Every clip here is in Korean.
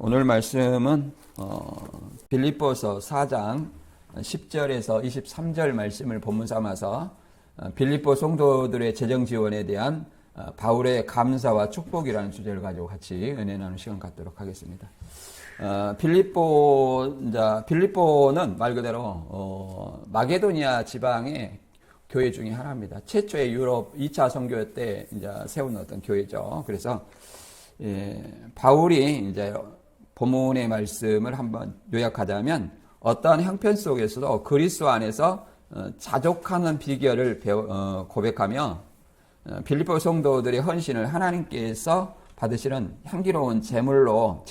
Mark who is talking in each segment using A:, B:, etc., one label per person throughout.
A: 오늘 말씀은 빌립보서 4장 10절에서 23절 말씀을 본문 삼아서 빌립보 성도들의 재정 지원에 대한 바울의 감사와 축복이라는 주제를 가지고 같이 은혜 나누는 시간 갖도록 하겠습니다. 빌립보는 말 그대로 마게도니아 지방의 교회 중에 하나입니다. 최초의 유럽 2차 선교 때 이제 세운 어떤 교회죠. 그래서 바울이 이제 본문의 말씀을 한번 요약하자면 어떠한 형편 속에서도 그리스도 안에서 자족하는 비결을 고백하며 빌립보 성도들의 헌신을 하나님께서 받으시는 향기로운 제물로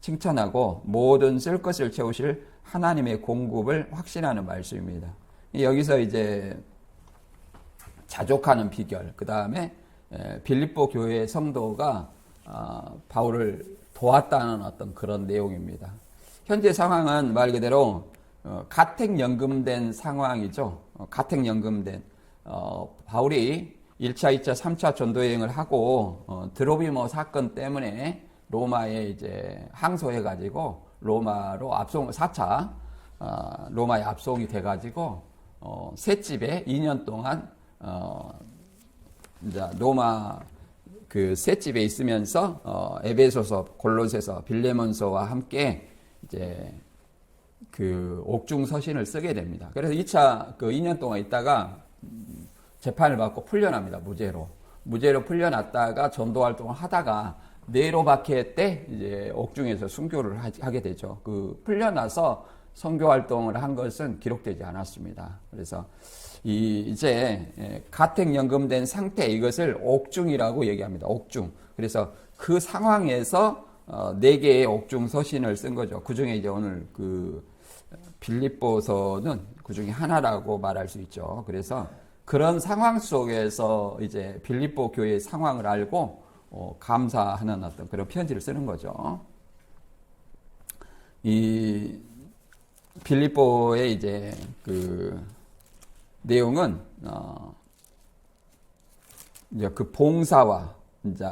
A: 칭찬하고 모든 쓸 것을 채우실 하나님의 공급을 확신하는 말씀입니다. 여기서 이제 자족하는 비결, 그 다음에 빌립보 교회 성도가 바울을 도왔다는 어떤 그런 내용입니다. 현재 상황은 말 그대로 가택연금된 상황이죠. 가택연금된 바울이 1차, 2차, 3차 전도여행을 하고 드로비모 사건 때문에 로마에 이제 항소해가지고 로마로 4차 로마에 압송이 돼가지고 셋집에 2년 동안 이제 로마 그 셋집에 있으면서 에베소서, 골로새서, 빌레몬서와 함께 이제 그 옥중 서신을 쓰게 됩니다. 그래서 2차 그 2년 동안 있다가 재판을 받고 풀려납니다. 무죄로 풀려났다가 전도 활동을 하다가 네로박해 때 이제 옥중에서 순교를 하게 되죠. 그 풀려나서 선교 활동을 한 것은 기록되지 않았습니다. 그래서 이제 가택연금된 상태, 이것을 옥중이라고 얘기합니다. 옥중. 그래서 그 상황에서 4개의 옥중 서신을 쓴 거죠. 그 중에 이제 오늘 그 빌립보서는 그 중에 하나라고 말할 수 있죠. 그래서 그런 상황 속에서 이제 빌립보 교회의 상황을 알고 감사하는 어떤 그런 편지를 쓰는 거죠. 이 빌립보의 이제 그 내용은 이제 그 봉사와 이제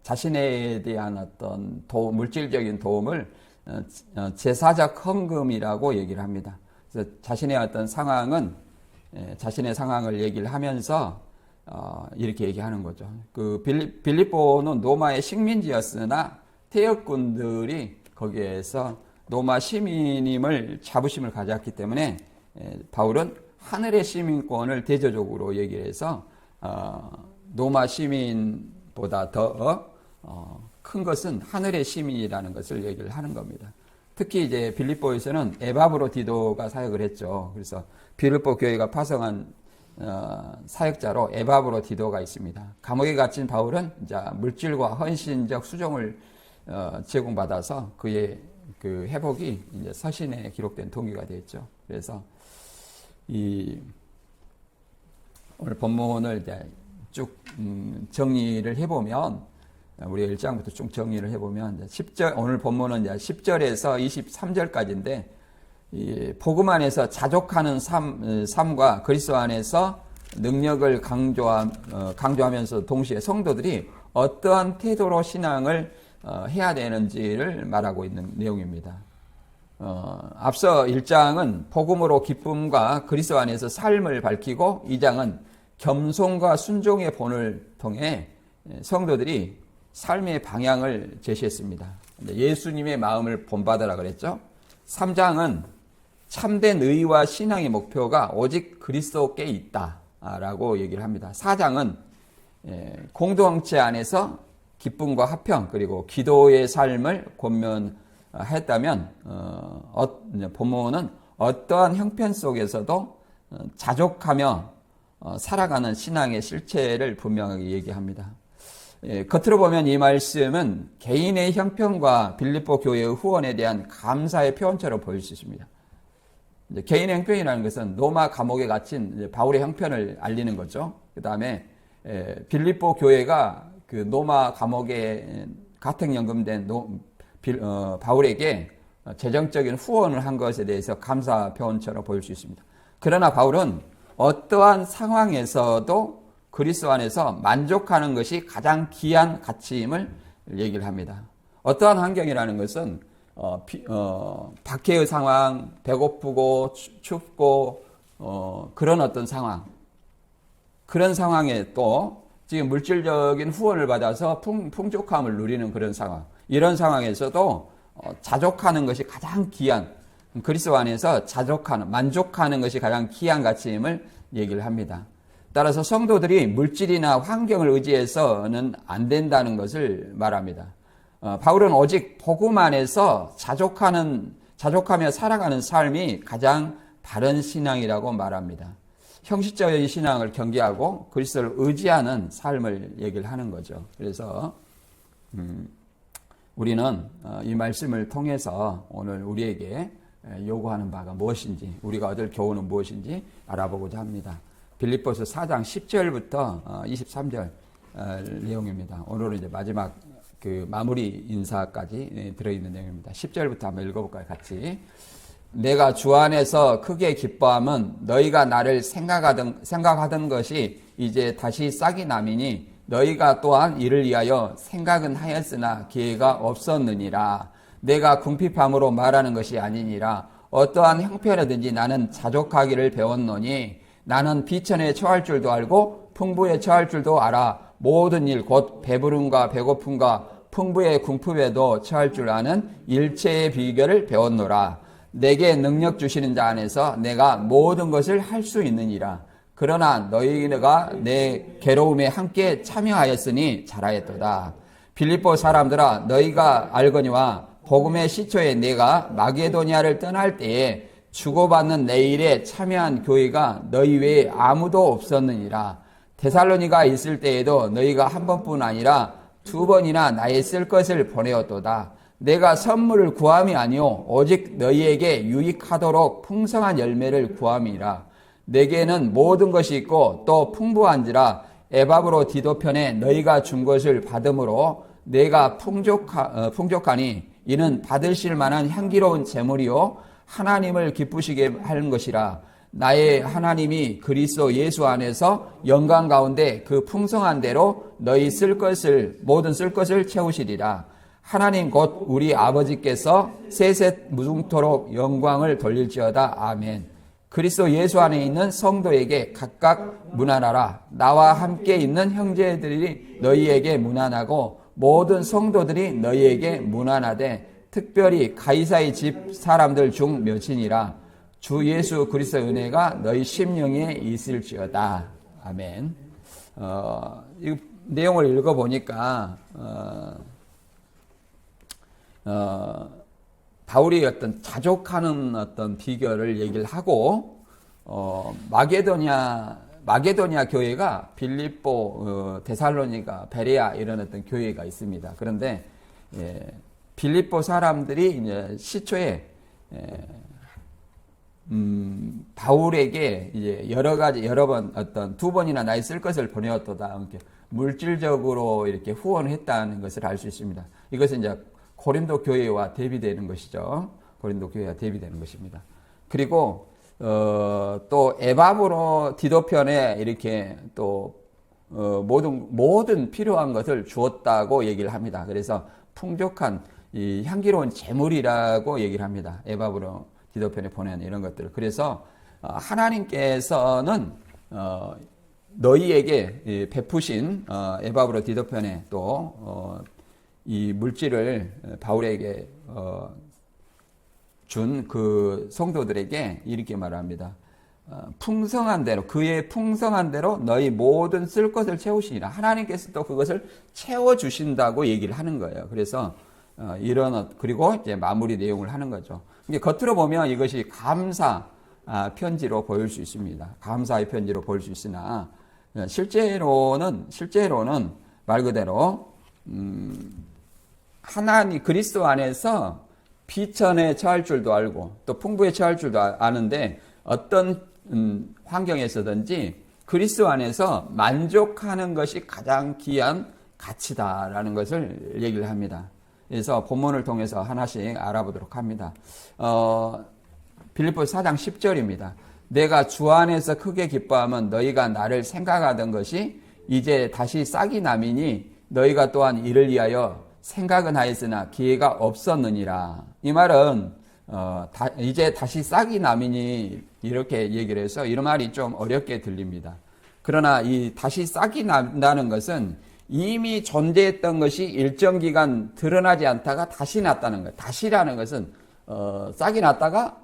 A: 자신에 대한 어떤 물질적인 도움을 제사적 헌금이라고 얘기를 합니다. 그래서 자신의 어떤 상황은 자신의 상황을 얘기를 하면서 이렇게 얘기하는 거죠. 그 빌립보는 로마의 식민지였으나 태역군들이 거기에서 로마 시민임을 자부심을 가졌기 때문에 바울은 하늘의 시민권을 대조적으로 얘기를 해서 로마 시민보다 더 큰 것은 하늘의 시민이라는 것을 얘기를 하는 겁니다. 특히 이제 빌립보에서는 에바브로디도가 사역을 했죠. 그래서 빌립보 교회가 파송한 사역자로 에바브로디도가 있습니다. 감옥에 갇힌 바울은 이제 물질과 헌신적 수종을 제공받아서 그의 그 회복이 이제 서신에 기록된 동기가 되었죠. 그래서 오늘 본문을 이제 쭉 정리를 해보면 우리 1장부터 쭉 정리를 해보면 10절, 오늘 본문은 이제 10절에서 23절까지인데 이 복음 안에서 자족하는 삶과 그리스도 안에서 능력을 강조하면서 동시에 성도들이 어떠한 태도로 신앙을 해야 되는지를 말하고 있는 내용입니다. 앞서 1장은 복음으로 기쁨과 그리스도 안에서 삶을 밝히고 2장은 겸손과 순종의 본을 통해 성도들이 삶의 방향을 제시했습니다. 예수님의 마음을 본받으라 그랬죠. 3장은 참된 의와 신앙의 목표가 오직 그리스도께 있다라고 얘기를 합니다. 4장은 공동체 안에서 기쁨과 화평 그리고 기도의 삶을 권면했다면 본문은 어떠한 형편 속에서도 자족하며 살아가는 신앙의 실체를 분명하게 얘기합니다. 겉으로 보면 이 말씀은 개인의 형편과 빌립보 교회의 후원에 대한 감사의 표현처럼 보일 수 있습니다. 개인의 형편이라는 것은 로마 감옥에 갇힌 바울의 형편을 알리는 거죠. 그 다음에 빌립보 교회가 그 로마 감옥에 가택연금된 바울에게 재정적인 후원을 한 것에 대해서 감사 표현처럼 보일 수 있습니다. 그러나 바울은 어떠한 상황에서도 그리스도 안에서 만족하는 것이 가장 귀한 가치임을 얘기를 합니다. 어떠한 환경이라는 것은 밖의 상황, 배고프고 춥고 그런 어떤 상황, 그런 상황에 또 지금 물질적인 후원을 받아서 풍족함을 누리는 그런 상황, 이런 상황에서도 자족하는 것이 가장 귀한, 그리스도 안에서 만족하는 것이 가장 귀한 가치임을 얘기를 합니다. 따라서 성도들이 물질이나 환경을 의지해서는 안 된다는 것을 말합니다. 바울은 오직 복음 안에서 자족하며 살아가는 삶이 가장 바른 신앙이라고 말합니다. 형식적인 신앙을 경계하고 그리스도를 의지하는 삶을 얘기를 하는 거죠. 그래서 우리는 이 말씀을 통해서 오늘 우리에게 요구하는 바가 무엇인지, 우리가 얻을 교훈은 무엇인지 알아보고자 합니다. 빌립보서 4장 10절부터 23절 내용입니다. 오늘은 이제 마지막 그 마무리 인사까지 들어있는 내용입니다. 10절부터 한번 읽어볼까요? 같이. 내가 주 안에서 크게 기뻐함은 너희가 나를 생각하던 것이 이제 다시 싹이 나미니 너희가 또한 이를 위하여 생각은 하였으나 기회가 없었느니라. 내가 궁핍함으로 말하는 것이 아니니라. 어떠한 형편이든지 나는 자족하기를 배웠노니 나는 비천에 처할 줄도 알고 풍부에 처할 줄도 알아. 모든 일 곧 배부름과 배고픔과 풍부의 궁핍에도 처할 줄 아는 일체의 비결을 배웠노라. 내게 능력 주시는 자 안에서 내가 모든 것을 할 수 있느니라. 그러나 너희가 내 괴로움에 함께 참여하였으니 잘하였도다. 빌립보 사람들아, 너희가 알거니와 복음의 시초에 내가 마게도니아를 떠날 때에 주고받는 내 일에 참여한 교회가 너희 외에 아무도 없었느니라. 데살로니가 있을 때에도 너희가 한 번뿐 아니라 두 번이나 나의 쓸 것을 보내었도다. 내가 선물을 구함이 아니오 오직 너희에게 유익하도록 풍성한 열매를 구함이라. 내게는 모든 것이 있고 또 풍부한지라. 에바브로 디도편에 너희가 준 것을 받음으로 내가 풍족하니 이는 받으실 만한 향기로운 제물이요 하나님을 기쁘시게 하는 것이라. 나의 하나님이 그리스도 예수 안에서 영광 가운데 그 풍성한 대로 너희 모든 쓸 것을 채우시리라. 하나님 곧 우리 아버지께서 세세 무중토록 영광을 돌릴지어다. 아멘. 그리스도 예수 안에 있는 성도에게 각각 문안하라. 나와 함께 있는 형제들이 너희에게 문안하고 모든 성도들이 너희에게 문안하되 특별히 가이사의 집 사람들 중 몇이니라. 주 예수 그리스도의 은혜가 너희 심령에 있을지어다. 아멘. 이 내용을 읽어보니까 바울이 어떤 자족하는 어떤 비결을 얘기를 하고 마게도니아 교회가 빌립보, 데살로니가, 베레아 이런 어떤 교회가 있습니다. 그런데 빌립보 사람들이 이제 시초에 바울에게 이제 여러 번 어떤 두 번이나 나의 쓸 것을 보내었도다. 이렇게 물질적으로 이렇게 후원했다는 것을 알 수 있습니다. 이것은 이제 고린도 교회와 대비되는 것이죠. 고린도 교회와 대비되는 것입니다. 그리고 또 에바브로 디도편에 이렇게 또 모든 필요한 것을 주었다고 얘기를 합니다. 그래서 풍족한 이 향기로운 제물이라고 얘기를 합니다. 에바브로 디도편에 보낸 이런 것들. 그래서 하나님께서는 너희에게 베푸신 에바브로 디도편에 또 이 물질을 바울에게 준 그 성도들에게 이렇게 말합니다. 풍성한 대로, 그의 풍성한 대로 너희 모든 쓸 것을 채우시니라. 하나님께서 또 그것을 채워주신다고 얘기를 하는 거예요. 그래서 그리고 이제 마무리 내용을 하는 거죠. 겉으로 보면 이것이 감사 편지로 보일 수 있습니다. 감사의 편지로 보일 수 있으나 실제로는 말 그대로 하나님 그리스도 안에서 비천에 처할 줄도 알고 또 풍부에 처할 줄도 아는데 어떤 환경에서든지 그리스도 안에서 만족하는 것이 가장 귀한 가치다라는 것을 얘기를 합니다. 그래서 본문을 통해서 하나씩 알아보도록 합니다. 빌립보서 4장 10절입니다. 내가 주 안에서 크게 기뻐하면 너희가 나를 생각하던 것이 이제 다시 싹이 나미니 너희가 또한 이를 위하여 생각은 하였으나 기회가 없었느니라. 이 말은 이제 다시 싹이 나미니 이렇게 얘기를 해서 이런 말이 좀 어렵게 들립니다. 그러나 이 다시 싹이 난다는 것은 이미 존재했던 것이 일정 기간 드러나지 않다가 다시 났다는 거예요. 다시라는 것은 싹이 났다가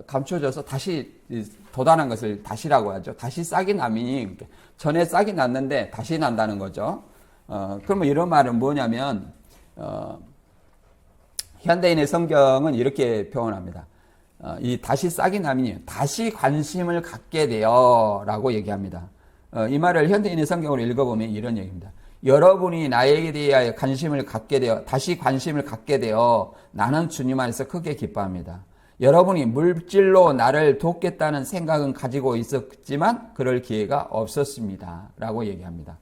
A: 감춰져서 다시 돋아난 것을 다시라고 하죠. 다시 싹이 나미니 전에 싹이 났는데 다시 난다는 거죠. 그러면 이런 말은 뭐냐면 현대인의 성경은 이렇게 표현합니다. 이 다시 싹이 나미니 다시 관심을 갖게 되어 라고 얘기합니다. 이 말을 현대인의 성경으로 읽어보면 이런 얘기입니다. 여러분이 나에게 대하여 관심을 갖게 되어 다시 관심을 갖게 되어 나는 주님 안에서 크게 기뻐합니다. 여러분이 물질로 나를 돕겠다는 생각은 가지고 있었지만 그럴 기회가 없었습니다. 라고 얘기합니다.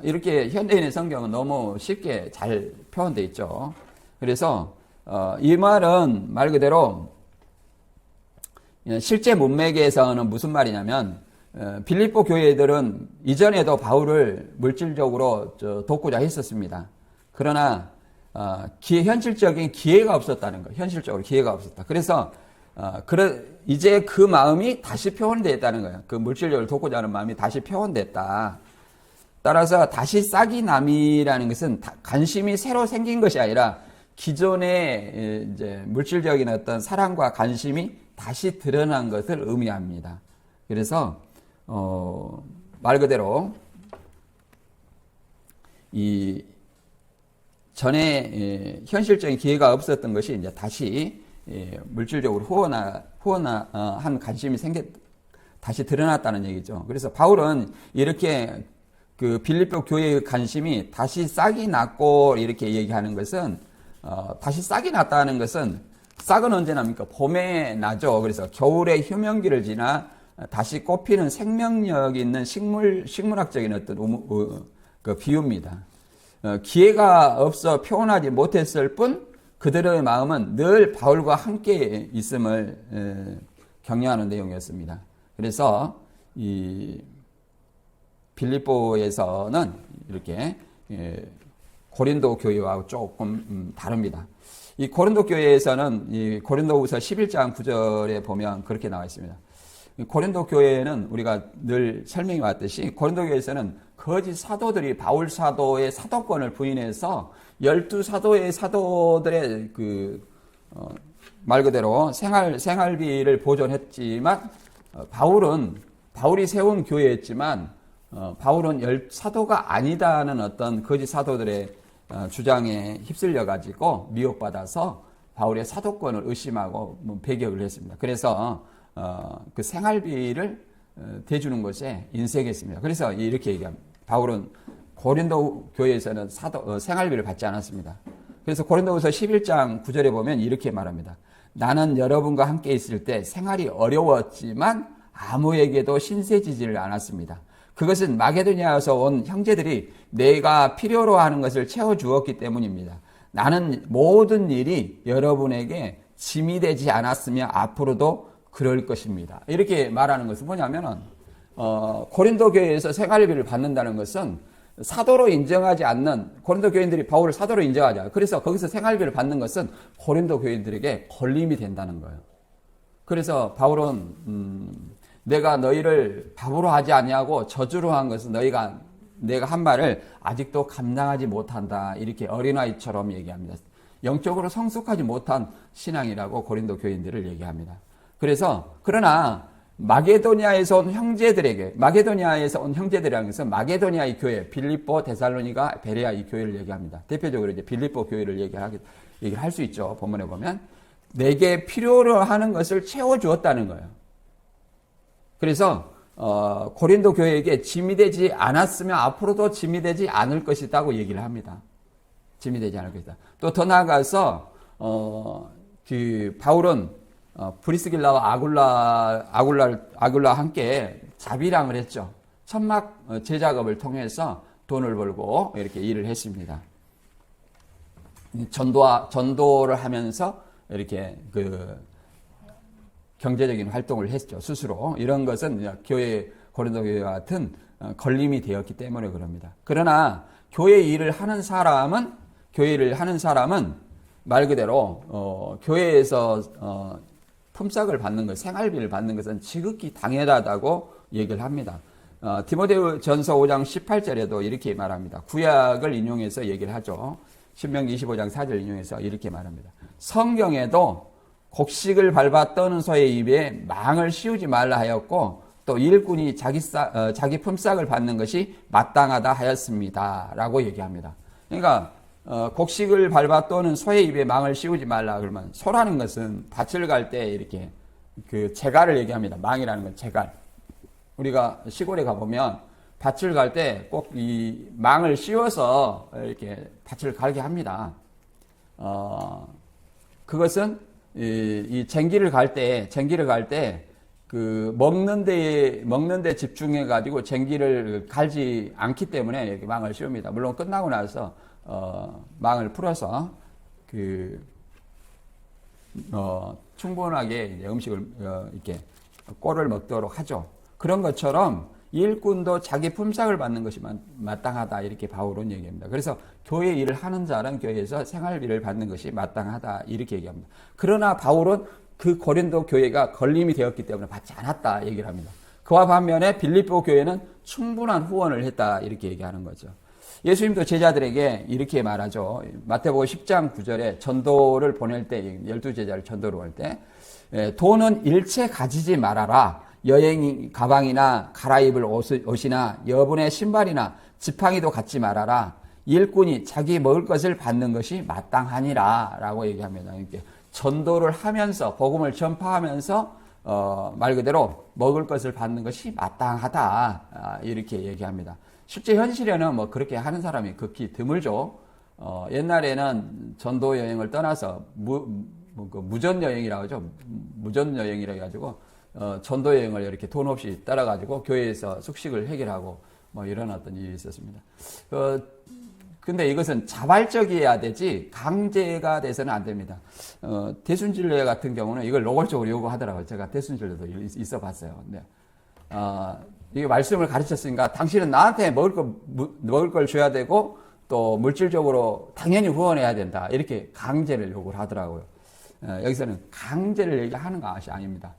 A: 이렇게 현대인의 성경은 너무 쉽게 잘 표현되어 있죠. 그래서 이 말은 말 그대로 실제 문맥에서는 무슨 말이냐면 빌립보 교회들은 이전에도 바울을 물질적으로 돕고자 했었습니다. 그러나 현실적인 기회가 없었다는 거, 현실적으로 기회가 없었다. 그래서 이제 그 마음이 다시 표현됐다는 거예요. 그 물질적으로 돕고자 하는 마음이 다시 표현됐다. 따라서 다시 싹이 남이라는 것은 관심이 새로 생긴 것이 아니라 기존의 이제 물질적인 어떤 사랑과 관심이 다시 드러난 것을 의미합니다. 그래서 말 그대로 이 전에 현실적인 기회가 없었던 것이 이제 다시 물질적으로 후원한 관심이 다시 드러났다는 얘기죠. 그래서 바울은 이렇게 그 빌립보 교회의 관심이 다시 싹이 났고 이렇게 얘기하는 것은 다시 싹이 났다는 것은 싹은 언제 납니까? 봄에 나죠. 그래서 겨울에 휴명기를 지나 다시 꽃피는 생명력 있는 식물학적인 어떤 그 비유입니다. 기회가 없어 표현하지 못했을 뿐 그들의 마음은 늘 바울과 함께 있음을 격려하는 내용이었습니다. 그래서 이 빌립보에서는 이렇게 고린도 교회와 조금 다릅니다. 이 고린도 교회에서는 이 고린도후서 11장 9절에 보면 그렇게 나와 있습니다. 고린도 교회는 우리가 늘 설명해 왔듯이 고린도 교회에서는 거짓 사도들이 바울 사도의 사도권을 부인해서 12사도의 사도들의 말 그대로 생활비를 보존했지만 바울이 세운 교회였지만 바울은 사도가 아니다는 어떤 거짓 사도들의 주장에 휩쓸려 가지고 미혹받아서 바울의 사도권을 의심하고 배격을 했습니다. 그래서 그 생활비를 대주는 것에 인색했습니다. 그래서 이렇게 얘기합니다. 바울은 고린도 교회에서는 생활비를 받지 않았습니다. 그래서 고린도후서 11장 9절에 보면 이렇게 말합니다. 나는 여러분과 함께 있을 때 생활이 어려웠지만 아무에게도 신세지지를 않았습니다. 그것은 마게도니아에서 온 형제들이 내가 필요로 하는 것을 채워주었기 때문입니다. 나는 모든 일이 여러분에게 짐이 되지 않았으며 앞으로도 그럴 것입니다. 이렇게 말하는 것은 뭐냐면은 고린도 교회에서 생활비를 받는다는 것은 사도로 인정하지 않는 고린도 교인들이 바울을 사도로 인정하지 않아요. 그래서 거기서 생활비를 받는 것은 고린도 교인들에게 걸림이 된다는 거예요. 그래서 바울은 내가 너희를 바보로 하지 아니하고 저주로 한 것은 내가 한 말을 아직도 감당하지 못한다. 이렇게 어린아이처럼 얘기합니다. 영적으로 성숙하지 못한 신앙이라고 고린도 교인들을 얘기합니다. 그러나 마게도니아에서 온 형제들이라는 것은 마게도니아의 교회, 빌립보, 데살로니가, 베레아 이 교회를 얘기합니다. 대표적으로 이제 빌립보 교회를 얘기할 수 있죠. 본문에 보면 내게 필요로 하는 것을 채워주었다는 거예요. 그래서 고린도 교회에게 짐이 되지 않았으면 앞으로도 짐이 되지 않을 것이라고 얘기를 합니다. 짐이 되지 않을 것이다. 또 더 나아가서 바울은 브리스길라와 아굴라와 함께 자비랑을 했죠. 천막 제작업을 통해서 돈을 벌고 이렇게 일을 했습니다. 전도를 하면서 이렇게 경제적인 활동을 했죠. 스스로. 이런 것은 고린도 교회와 같은 걸림이 되었기 때문에 그럽니다. 그러나 교회 일을 하는 사람은 교회를 하는 사람은 말 그대로 교회에서 품삯을 받는 것, 생활비를 받는 것은 지극히 당연하다고 얘기를 합니다. 디모데전서 5장 18절에도 이렇게 말합니다. 구약을 인용해서 얘기를 하죠. 신명기 25장 4절 인용해서 이렇게 말합니다. 성경에도 곡식을 밟아 떠는 소의 입에 망을 씌우지 말라 하였고 또 일꾼이 자기 품삯을 받는 것이 마땅하다 하였습니다. 라고 얘기합니다. 그러니까 곡식을 밟아 떠는 소의 입에 망을 씌우지 말라 그러면 소라는 것은 밭을 갈 때 이렇게 그 재갈을 얘기합니다. 망이라는 건 재갈. 우리가 시골에 가보면 밭을 갈 때 꼭 이 망을 씌워서 이렇게 밭을 갈게 합니다. 그것은 이 쟁기를 갈 때 그 먹는 데 집중해 가지고 쟁기를 갈지 않기 때문에 이렇게 망을 씌웁니다. 물론 끝나고 나서 망을 풀어서 충분하게 이제 음식을 이렇게 꼴을 먹도록 하죠. 그런 것처럼 일꾼도 자기 품삯을 받는 것이 마땅하다 이렇게 바울은 얘기합니다. 그래서 교회 일을 하는 자는 교회에서 생활비를 받는 것이 마땅하다 이렇게 얘기합니다. 그러나 바울은 그 고린도 교회가 걸림이 되었기 때문에 받지 않았다 얘기를 합니다. 그와 반면에 빌립보 교회는 충분한 후원을 했다 이렇게 얘기하는 거죠. 예수님도 제자들에게 이렇게 말하죠. 마태복음 10장 9절에 전도를 보낼 때 12제자를 전도를 할 때 돈은 일체 가지지 말아라. 여행 가방이나 갈아입을 옷이나 여분의 신발이나 지팡이도 갖지 말아라. 일꾼이 자기 먹을 것을 받는 것이 마땅하니라 라고 얘기합니다. 이렇게 전도를 하면서 복음을 전파하면서 말 그대로 먹을 것을 받는 것이 마땅하다 이렇게 얘기합니다. 실제 현실에는 뭐 그렇게 하는 사람이 극히 드물죠. 옛날에는 전도 여행을 떠나서 무전 여행이라고 하죠. 무전 여행이라 해가지고 전도 여행을 이렇게 돈 없이 따라가지고 교회에서 숙식을 해결하고 뭐 이런 어떤 일이 있었습니다. 근데 이것은 자발적이어야 되지 강제가 돼서는 안 됩니다. 대순진례 같은 경우는 이걸 노골적으로 요구하더라고요. 제가 대순진례도 있어 봤어요. 네. 이게 말씀을 가르쳤으니까 당신은 나한테 먹을 걸 줘야 되고 또 물질적으로 당연히 후원해야 된다. 이렇게 강제를 요구를 하더라고요. 여기서는 강제를 얘기하는 것이 아닙니다.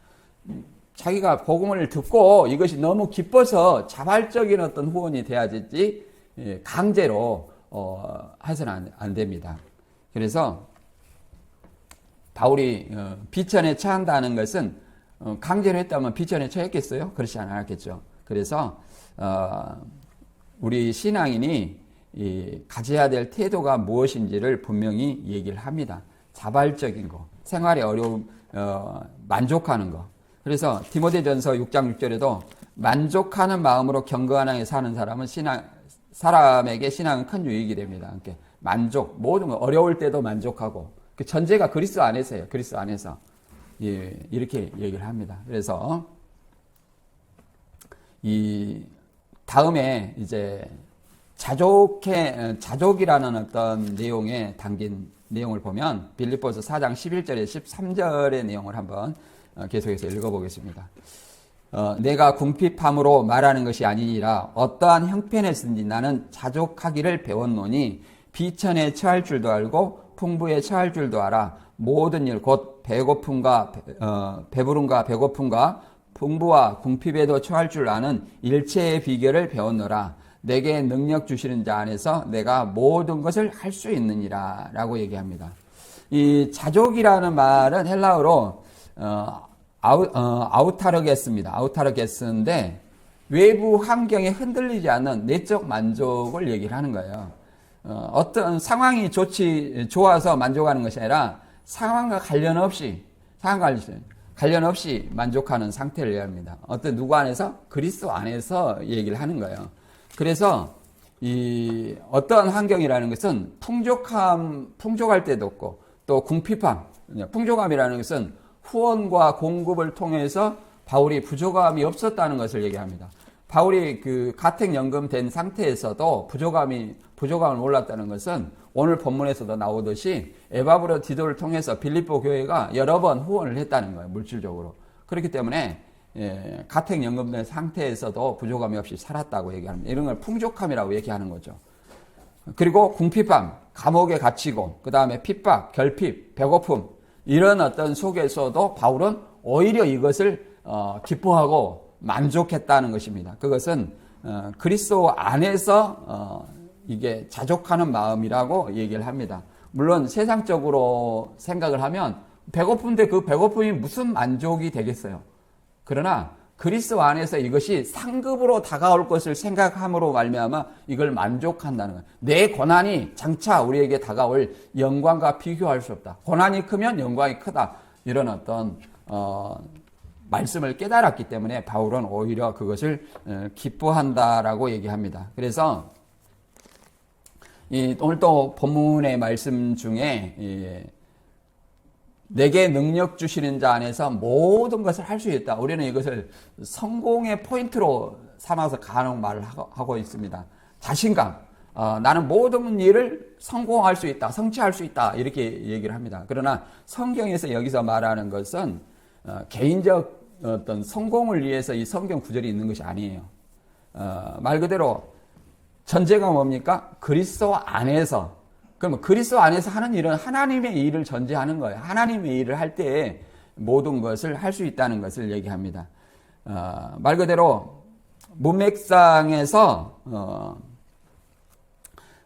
A: 자기가 복음을 듣고 이것이 너무 기뻐서 자발적인 어떤 후원이 돼야 되지 강제로 해서는 안 됩니다. 그래서 바울이 비천에 처한다는 것은 강제로 했다면 비천에 처했겠어요? 그렇지 않았겠죠. 그래서 우리 신앙인이 가져야 될 태도가 무엇인지를 분명히 얘기를 합니다. 자발적인 거, 생활의 어려움, 만족하는 거. 그래서 디모데전서 6장 6절에도 만족하는 마음으로 경건하게 사는 사람은 사람에게 신앙은 큰 유익이 됩니다. 그러니까 만족, 모든 거 어려울 때도 만족하고 그 전제가 그리스도 안에서예요. 그리스도 안에서 이렇게 얘기를 합니다. 그래서 이 다음에 이제 자족이라는 어떤 내용에 담긴 내용을 보면 빌립보서 4장 11절에 13절의 내용을 한번 계속해서 읽어보겠습니다. 내가 궁핍함으로 말하는 것이 아니니라 어떠한 형편에서든지 나는 자족하기를 배웠노니 비천에 처할 줄도 알고 풍부에 처할 줄도 알아. 모든 일 곧 배고픔과 배부름과 배고픔과 풍부와 궁핍에도 처할 줄 아는 일체의 비결을 배웠노라. 내게 능력 주시는 자 안에서 내가 모든 것을 할 수 있느니라 라고 얘기합니다. 이 자족이라는 말은 헬라어로 아우타르게스입니다. 아우타르게스인데 외부 환경에 흔들리지 않는 내적 만족을 얘기를 하는 거예요. 어떤 상황이 좋아서 만족하는 것이 아니라 상황과 관련 없이 만족하는 상태를 얘기합니다. 어떤 누구 안에서? 그리스도 안에서 얘기를 하는 거예요. 그래서 이 어떠한 환경이라는 것은 풍족할 때도 없고 또 궁핍함, 풍족함이라는 것은 후원과 공급을 통해서 바울이 부족함이 없었다는 것을 얘기합니다. 바울이 그 가택연금 된 상태에서도 부족함을 몰랐다는 것은 오늘 본문에서도 나오듯이 에바브로 디도를 통해서 빌립보 교회가 여러 번 후원을 했다는 거예요. 물질적으로. 그렇기 때문에 가택연금된 상태에서도 부족함이 없이 살았다고 얘기합니다. 이런 걸 풍족함이라고 얘기하는 거죠. 그리고 궁핍함, 감옥에 갇히고, 그 다음에 핍박, 결핍, 배고픔, 이런 어떤 속에서도 바울은 오히려 이것을 기뻐하고 만족했다는 것입니다. 그것은 그리스도 안에서 이게 자족하는 마음이라고 얘기를 합니다. 물론 세상적으로 생각을 하면 배고픈데 그 배고픔이 무슨 만족이 되겠어요. 그러나 그리스도 안에서 이것이 상급으로 다가올 것을 생각함으로 말미암아 이걸 만족한다는 거예요. 내 고난이 장차 우리에게 다가올 영광과 비교할 수 없다. 고난이 크면 영광이 크다. 이런 어떤 말씀을 깨달았기 때문에 바울은 오히려 그것을 기뻐한다라고 얘기합니다. 그래서 오늘 또 본문의 말씀 중에 내게 능력 주시는 자 안에서 모든 것을 할 수 있다. 우리는 이것을 성공의 포인트로 삼아서 간혹 말을 하고 있습니다. 자신감. 나는 모든 일을 성공할 수 있다. 성취할 수 있다. 이렇게 얘기를 합니다. 그러나 성경에서 여기서 말하는 것은 개인적 어떤 성공을 위해서 이 성경 구절이 있는 것이 아니에요. 말 그대로 전제가 뭡니까? 그리스도 안에서. 그러면 그리스도 안에서 하는 일은 하나님의 일을 전제하는 거예요. 하나님의 일을 할 때에 모든 것을 할 수 있다는 것을 얘기합니다. 말 그대로 문맥상에서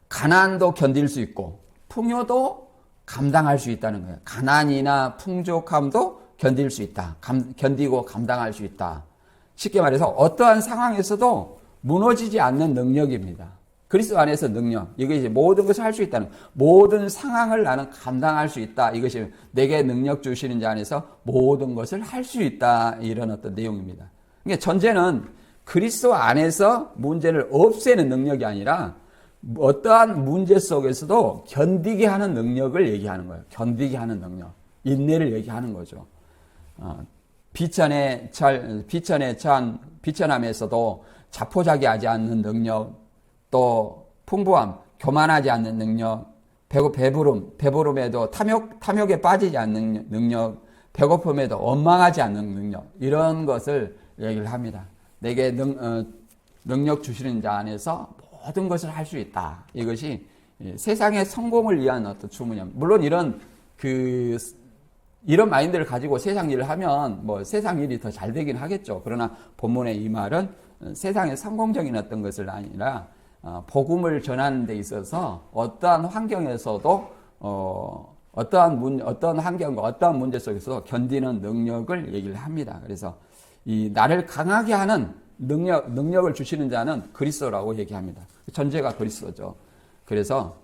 A: 가난도 견딜 수 있고 풍요도 감당할 수 있다는 거예요. 가난이나 풍족함도 견딜 수 있다. 견디고 감당할 수 있다. 쉽게 말해서 어떠한 상황에서도 무너지지 않는 능력입니다. 그리스도 안에서 능력, 이것이 모든 것을 할 수 있다는, 모든 상황을 나는 감당할 수 있다. 이것이 내게 능력 주시는 자 안에서 모든 것을 할 수 있다. 이런 어떤 내용입니다. 그러니까 전제는 그리스도 안에서 문제를 없애는 능력이 아니라 어떠한 문제 속에서도 견디게 하는 능력을 얘기하는 거예요. 견디게 하는 능력, 인내를 얘기하는 거죠. 비천함에서도 자포자기하지 않는 능력, 또 풍부함, 교만하지 않는 능력, 배부름에도 탐욕에 빠지지 않는 능력, 배고픔에도 원망하지 않는 능력, 이런 것을 얘기를 합니다. 내게 능력 주시는 자 안에서 모든 것을 할 수 있다. 이것이 세상의 성공을 위한 어떤 주문이야. 물론 이런 마인드를 가지고 세상 일을 하면 세상 일이 더 잘 되긴 하겠죠. 그러나 본문의 이 말은 세상의 성공적인 어떤 것을 아니라 복음을 전하는 데 있어서 어떠한 환경에서도 어떠한 환경과 어떠한 문제 속에서도 견디는 능력을 얘기를 합니다. 그래서 이 나를 강하게 하는 능력을 주시는 자는 그리스도라고 얘기합니다. 전제가 그리스도죠. 그래서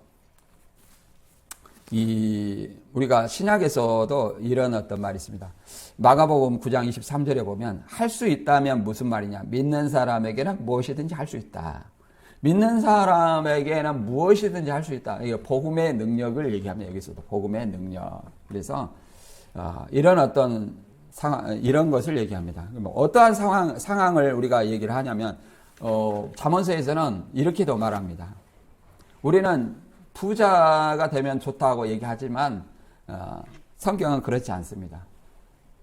A: 우리가 신약에서도 이런 어떤 말이 있습니다. 마가복음 9장 23절에 보면 할 수 있다면 무슨 말이냐? 믿는 사람에게는 무엇이든지 할 수 있다. 믿는 사람에게는 무엇이든지 할 수 있다. 이게 복음의 능력을 얘기합니다. 여기서도 복음의 능력. 그래서 이런 어떤 상황, 이런 것을 얘기합니다. 어떠한 상황을 우리가 얘기를 하냐면 잠언서에서는 이렇게도 말합니다. 우리는 부자가 되면 좋다고 얘기하지만 성경은 그렇지 않습니다.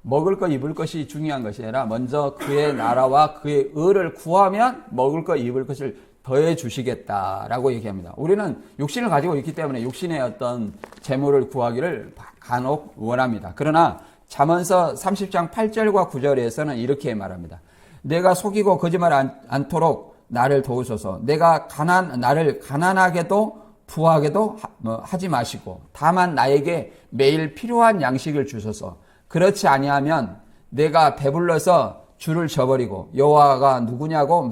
A: 먹을 것 입을 것이 중요한 것이 아니라 먼저 그의 나라와 그의 의를 구하면 먹을 것 입을 것을 더해 주시겠다라고 얘기합니다. 우리는 육신을 가지고 있기 때문에 육신의 어떤 재물을 구하기를 간혹 원합니다. 그러나 잠언서 30장 8절과 9절에서는 이렇게 말합니다. 내가 속이고 거짓말 않도록 나를 도우소서. 나를 가난하게도 부하게도 하지 마시고 다만 나에게 매일 필요한 양식을 주소서. 그렇지 아니하면 내가 배불러서 줄을 저버리고 여호와가 누구냐고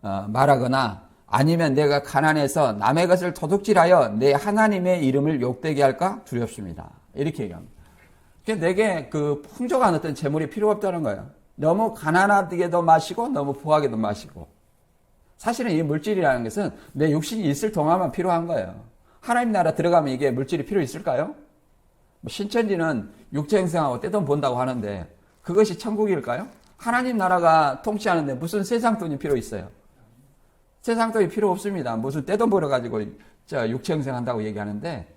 A: 말하거나 아니면 내가 가난해서 남의 것을 도둑질하여 내 하나님의 이름을 욕되게 할까 두렵습니다. 이렇게 얘기합니다. 내게 풍족한 어떤 재물이 필요 없다는 거예요. 너무 가난하게도 마시고 너무 부하게도 마시고. 사실은 이 물질이라는 것은 내 육신이 있을 동안만 필요한 거예요. 하나님 나라 들어가면 이게 물질이 필요 있을까요? 신천지는 육체 행생하고 떼돈 본다고 하는데 그것이 천국일까요? 하나님 나라가 통치하는데 무슨 세상 돈이 필요 있어요? 세상 돈이 필요 없습니다. 무슨 떼돈 벌어가지고 육체 행생한다고 얘기하는데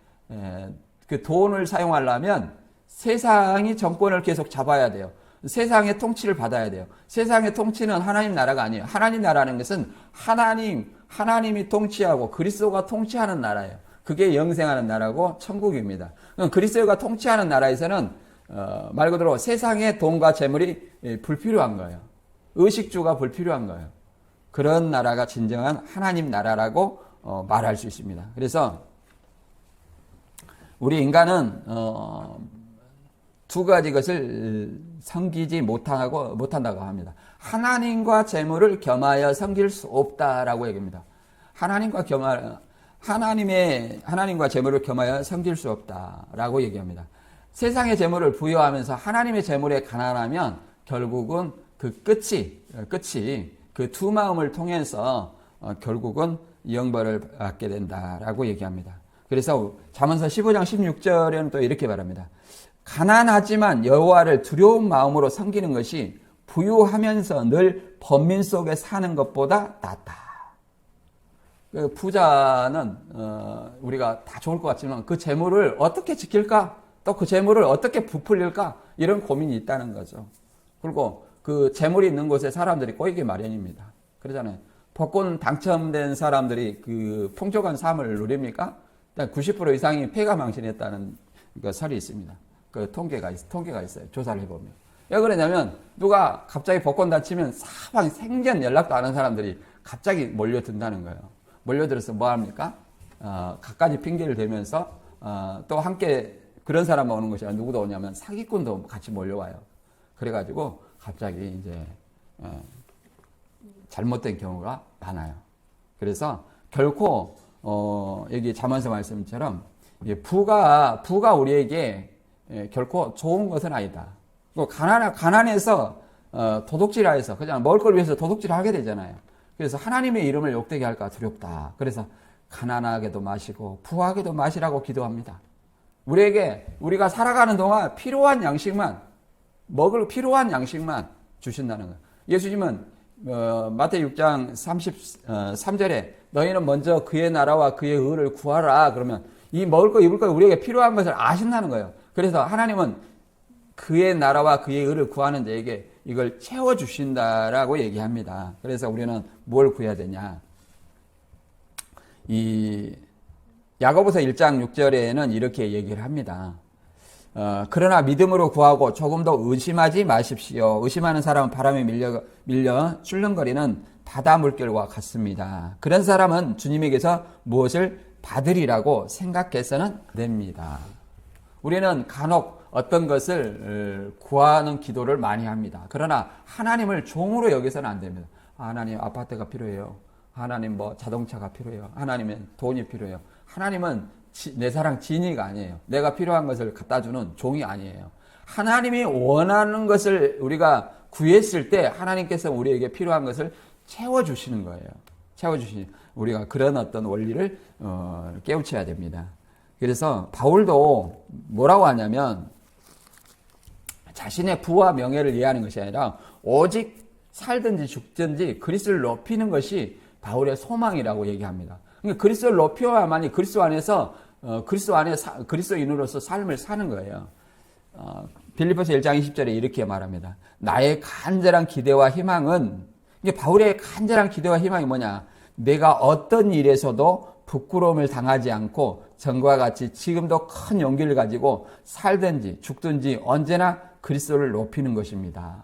A: 그 돈을 사용하려면 세상이 정권을 계속 잡아야 돼요. 세상의 통치를 받아야 돼요. 세상의 통치는 하나님 나라가 아니에요. 하나님 나라는 것은 하나님이 통치하고 그리스도가 통치하는 나라예요. 그게 영생하는 나라고 천국입니다. 그리스도가 통치하는 나라에서는 말 그대로 세상의 돈과 재물이 불필요한 거예요. 의식주가 불필요한 거예요. 그런 나라가 진정한 하나님 나라라고 말할 수 있습니다. 그래서 우리 인간은 두 가지 것을 섬기지 못한다고 합니다. 하나님과 재물을 겸하여 섬길 수 없다라고 얘기합니다. 하나님과 재물을 겸하여 섬길 수 없다라고 얘기합니다. 세상의 재물을 부여하면서 하나님의 재물에 가난하면 결국은 그 끝이 그 두 마음을 통해서 결국은 영벌을 받게 된다라고 얘기합니다. 그래서 잠언서 15장 16절에는 또 이렇게 말합니다. 가난하지만 여호와를 두려운 마음으로 섬기는 것이 부유하면서 늘 번민 속에 사는 것보다 낫다. 부자는 우리가 다 좋을 것 같지만 그 재물을 어떻게 지킬까? 또 그 재물을 어떻게 부풀릴까? 이런 고민이 있다는 거죠. 그리고 그 재물이 있는 곳에 사람들이 꼬이기 마련입니다. 그러잖아요. 복권 당첨된 사람들이 그 풍족한 삶을 누립니까? 90% 이상이 폐가 망신했다는 그 설이 있습니다. 그 통계가 있어요. 조사를 해보면. 왜 그러냐면 누가 갑자기 복권 다치면 사방 생전 연락도 안 한 사람들이 갑자기 몰려든다는 거예요. 몰려들어서 뭐 합니까? 갖가지 핑계를 대면서 또 함께 그런 사람 오는 것이 아니라 누구도 오냐면 사기꾼도 같이 몰려와요. 그래가지고 갑자기 이제 잘못된 경우가 많아요. 그래서 결코 여기 잠언서 말씀처럼 부가 우리에게 결코 좋은 것은 아니다. 가난해서 도둑질하여서 그냥 먹을 걸 위해서 도둑질하게 되잖아요. 그래서 하나님의 이름을 욕되게 할까 두렵다. 그래서 가난하게도 마시고 부하게도 마시라고 기도합니다. 우리가 살아가는 동안 필요한 양식만 주신다는 거예요. 예수님은 마태복음 6장 33절에 너희는 먼저 그의 나라와 그의 의를 구하라. 그러면 이 먹을 거 입을 거 우리에게 필요한 것을 아신다는 거예요. 그래서 하나님은 그의 나라와 그의 의를 구하는 자에게 이걸 채워주신다라고 얘기합니다. 그래서 우리는 뭘 구해야 되냐. 이 야고보서 1장 6절에는 이렇게 얘기를 합니다. 그러나 믿음으로 구하고 조금 더 의심하지 마십시오. 의심하는 사람은 바람에 밀려 출렁거리는 바다 물결과 같습니다. 그런 사람은 주님에게서 무엇을 받으리라고 생각해서는 안 됩니다. 우리는 간혹 어떤 것을 구하는 기도를 많이 합니다. 그러나 하나님을 종으로 여기서는 안 됩니다. 하나님 아파트가 필요해요. 하나님 자동차가 필요해요. 하나님은 돈이 필요해요. 하나님은 내 사랑 지니가 아니에요. 내가 필요한 것을 갖다 주는 종이 아니에요. 하나님이 원하는 것을 우리가 구했을 때 하나님께서 우리에게 필요한 것을 채워주시는 거예요. 우리가 그런 어떤 원리를 깨우쳐야 됩니다. 그래서 바울도 뭐라고 하냐면 자신의 부와 명예를 이해하는 것이 아니라 오직 살든지 죽든지 그리스도를 높이는 것이 바울의 소망이라고 얘기합니다. 그러니까 그리스도를 높여야만이 그리스도 안에서 그리스도인으로서 삶을 사는 거예요. 빌립보서 1장 20절에 이렇게 말합니다. 나의 간절한 기대와 희망은, 이게 바울의 간절한 기대와 희망이 뭐냐? 내가 어떤 일에서도 부끄러움을 당하지 않고 전과 같이 지금도 큰 용기를 가지고 살든지 죽든지 언제나 그리스도를 높이는 것입니다.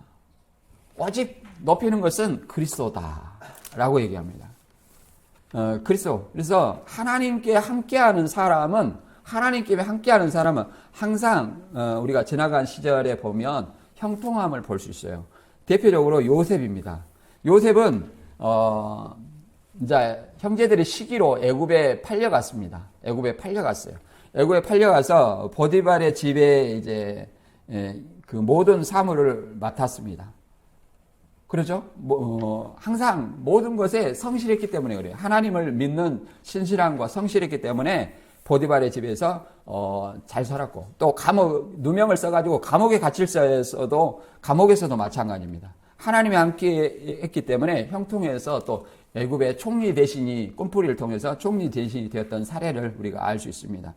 A: 오직 높이는 것은 그리스도다라고 얘기합니다. 그리스도. 그래서 하나님께 함께하는 사람은 항상 우리가 지나간 시절에 보면 형통함을 볼 수 있어요. 대표적으로 요셉입니다. 요셉은 이제 형제들이 시기로 애굽에 팔려갔습니다. 애굽에 팔려가서 보디발의 집에 이제 그 모든 사물을 맡았습니다. 그렇죠? 항상 모든 것에 성실했기 때문에 그래요. 하나님을 믿는 신실함과 성실했기 때문에 보디발의 집에서 잘 살았고, 또 누명을 써가지고 감옥에 갇힐 감옥에서도 마찬가지입니다. 하나님이 함께 했기 때문에 형통해서 또 애굽의 총리 대신이 꿈풀이를 통해서 총리 대신이 되었던 사례를 우리가 알 수 있습니다.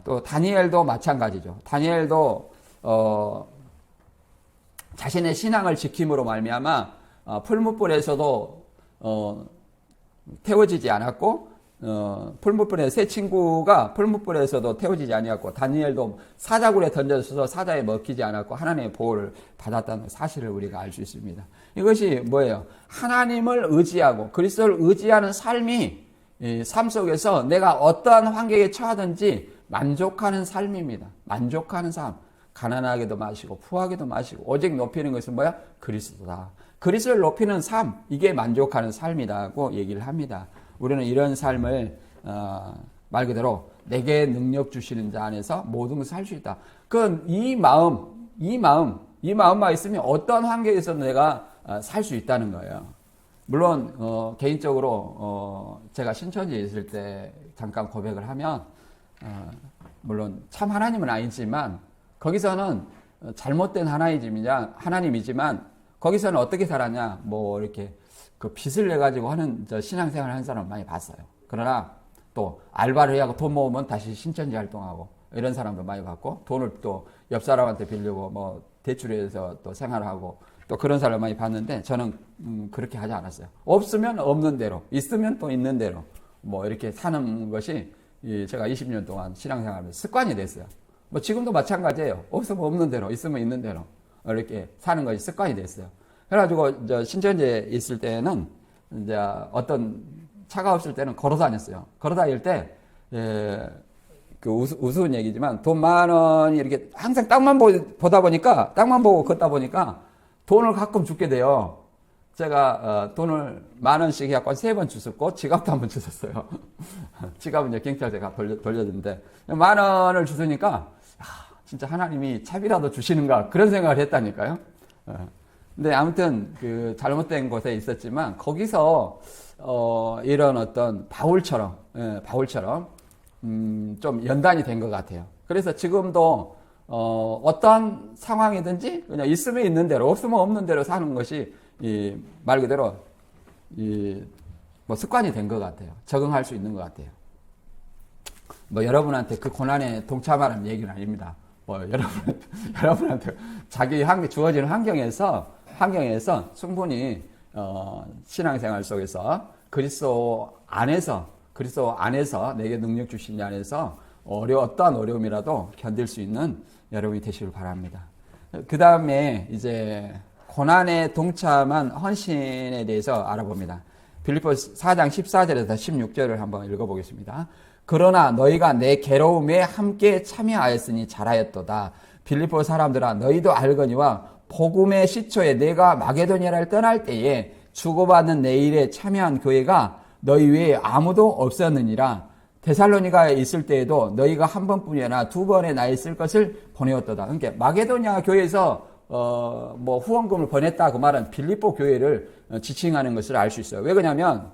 A: 또 다니엘도 마찬가지죠. 다니엘도 자신의 신앙을 지킴으로 말미암아 풀무불에서도 태워지지 않았고 풀무불에 세 친구가 풀무불에서도 태워지지 아니었고 다니엘도 사자굴에 던져져서 사자에 먹히지 않았고 하나님의 보호를 받았다는 사실을 우리가 알 수 있습니다. 이것이 뭐예요? 하나님을 의지하고 그리스도를 의지하는 삶이 이 삶 속에서 내가 어떠한 환경에 처하든지 만족하는 삶입니다. 만족하는 삶. 가난하게도 마시고 부하게도 마시고 오직 높이는 것은 뭐야? 그리스도다. 그리스도를 높이는 삶, 이게 만족하는 삶이라고 얘기를 합니다. 우리는 이런 삶을 말 그대로 내게 능력 주시는 자 안에서 모든 것을 할 수 있다. 이 마음만 있으면 어떤 환경에서도 내가 살 수 있다는 거예요. 물론 개인적으로 제가 신천지에 있을 때 잠깐 고백을 하면 물론 참 하나님은 아니지만 거기서는 잘못된 하나님이지만 거기서는 어떻게 살았냐 뭐 이렇게 그 빚을 내 가지고 하는 신앙생활을 하는 사람을 많이 봤어요. 그러나 또 알바를 해야 하고 돈 모으면 다시 신천지 활동하고 이런 사람도 많이 봤고 돈을 또 옆 사람한테 빌리고 뭐 대출해서 또 생활하고 또 그런 사람을 많이 봤는데 저는 그렇게 하지 않았어요. 없으면 없는 대로, 있으면 또 있는 대로 뭐 이렇게 사는 것이 제가 20년 동안 신앙생활하면서 습관이 됐어요. 뭐 지금도 마찬가지예요. 없으면 없는 대로, 있으면 있는 대로 이렇게 사는 것이 습관이 됐어요. 그래가지고 신천지에 있을 때는 이제 어떤 차가 없을 때는 걸어 다녔어요. 걸어 다닐 때 그 우스운 얘기지만 돈 10,000원이 이렇게 항상 땅만 보다 보니까 땅만 보고 걷다 보니까 돈을 가끔 줍게 돼요. 제가 돈을 10,000원씩 해갖고 3번 주셨고 지갑도 한번 주셨어요. 지갑은 이제 경찰대가 돌려주는데 10,000원을 주시니까 진짜 하나님이 차비라도 주시는가 그런 생각을 했다니까요. 근데 아무튼 그 잘못된 곳에 있었지만 거기서 이런 어떤 바울처럼 좀 연단이 된 것 같아요. 그래서 지금도 어떤 상황이든지 그냥 있으면 있는 대로 없으면 없는 대로 사는 것이 말 그대로 뭐 습관이 된 것 같아요. 적응할 수 있는 것 같아요. 뭐 여러분한테 그 고난에 동참하는 얘기는 아닙니다. 뭐 여러분한테 자기 주어지는 환경에서 충분히 신앙생활 속에서 그리스도 안에서 내게 능력 주신 자 안에서 어떠한 어려움이라도 견딜 수 있는 여러분이 되시길 바랍니다. 그 다음에 이제 고난에 동참한 헌신에 대해서 알아봅니다. 빌립보서 4장 14절에서 16절을 한번 읽어보겠습니다. 그러나 너희가 내 괴로움에 함께 참여하였으니 잘하였도다. 빌립보 사람들아 너희도 알거니와 복음의 시초에 내가 마게도니아를 떠날 때에 주고받는 내 일에 참여한 교회가 너희 외에 아무도 없었느니라. 데살로니가에 있을 때에도 너희가 한 번뿐이 아니라 2번의 나에 쓸 것을 보내었도다. 그러니까 마게도니아 교회에서 뭐 후원금을 보냈다 그 말은 빌립보 교회를 지칭하는 것을 알 수 있어요. 왜 그러냐면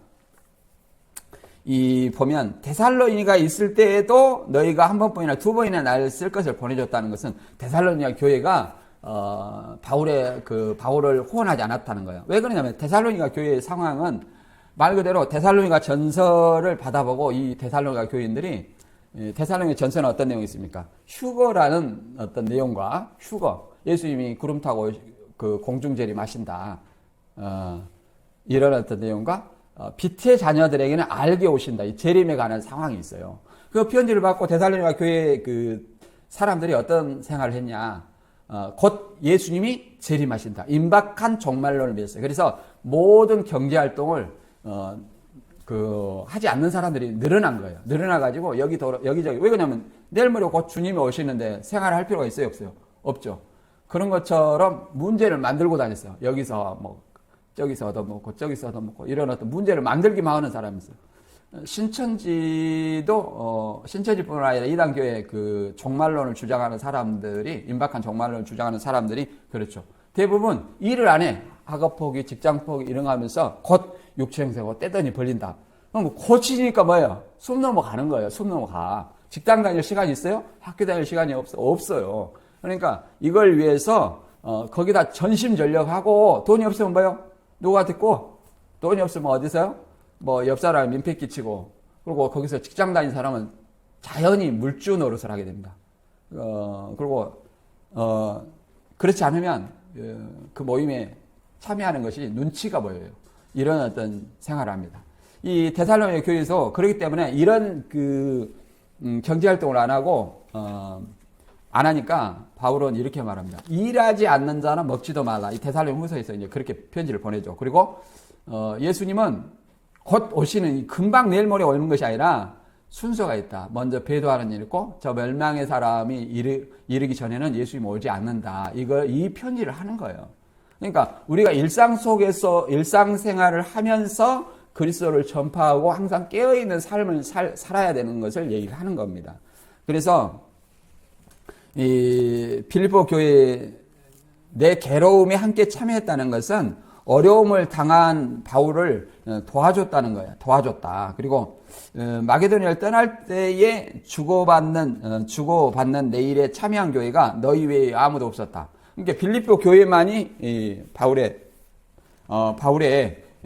A: 보면 데살로니가 있을 때에도 너희가 한 번뿐이나 2번이나 나를 쓸 것을 보내줬다는 것은 데살로니가 교회가 바울을 후원하지 않았다는 거예요. 왜 그러냐면 데살로니가 교회의 상황은 말 그대로 데살로니가 전서를 받아보고 이 데살로니가 교인들이 데살로니가 전서는 어떤 내용이 있습니까? 휴거라는 어떤 내용과 예수님이 구름 타고 그 공중제리 마신다. 이런 어떤 내용과 빛의 자녀들에게는 알게 오신다. 이 재림에 관한 상황이 있어요. 그 편지를 받고 데살로니가 교회 그 사람들이 어떤 생활을 했냐? 곧 예수님이 재림하신다. 임박한 종말론을 믿었어요. 그래서 모든 경제 활동을 하지 않는 사람들이 늘어난 거예요. 늘어나가지고 여기저기. 왜 그러냐면 내일 모레 곧 주님이 오시는데 생활할 필요가 있어요, 없어요? 없죠. 그런 것처럼 문제를 만들고 다녔어요. 여기서 뭐, 저기서 얻어먹고, 저기서 얻어먹고, 이런 어떤 문제를 만들기만 하는 사람이 있어요. 신천지뿐만 아니라 이단교회 그 종말론을 주장하는 사람들이, 임박한 종말론을 주장하는 사람들이, 그렇죠. 대부분 일을 안 해. 학업 포기, 직장 포기, 이런 거 하면서 곧 육체행세고 떼더니 벌린다. 그럼 고치니까 뭐예요? 숨 넘어가는 거예요. 숨 넘어가. 직장 다닐 시간이 있어요? 학교 다닐 시간이 없어요. 그러니까 이걸 위해서, 거기다 전심전력하고 돈이 없으면 뭐예요? 누가 듣고? 돈이 없으면 어디서요? 뭐, 옆 사람 민폐 끼치고, 그리고 거기서 직장 다닌 사람은 자연히 물주 노릇을 하게 됩니다. 그리고, 그렇지 않으면 그 모임에 참여하는 것이 눈치가 보여요. 이런 어떤 생활을 합니다. 이 데살로니가 교회에서 그렇기 때문에 이런 경제 활동을 안 하고 안 하니까 바울은 이렇게 말합니다. 일하지 않는 자는 먹지도 말라. 이 데살로니가 후서에서 이제 그렇게 편지를 보내죠. 그리고 예수님은 곧 오시는 금방 내일 모레 오는 것이 아니라 순서가 있다. 먼저 배도하는 일이 있고 저 멸망의 사람이 이르기 전에는 예수님이 오지 않는다. 이 편지를 하는 거예요. 그러니까 우리가 일상 속에서 일상생활을 하면서 그리스도를 전파하고 항상 깨어있는 삶을 살아야 되는 것을 얘기를 하는 겁니다. 그래서 이 빌립보 교회에 내 괴로움에 함께 참여했다는 것은 어려움을 당한 바울을 도와줬다는 거예요. 도와줬다. 그리고 마게도니아를 떠날 때에 주고받는 내일에 참여한 교회가 너희 외에 아무도 없었다. 그러니까 빌립보 교회만이 바울의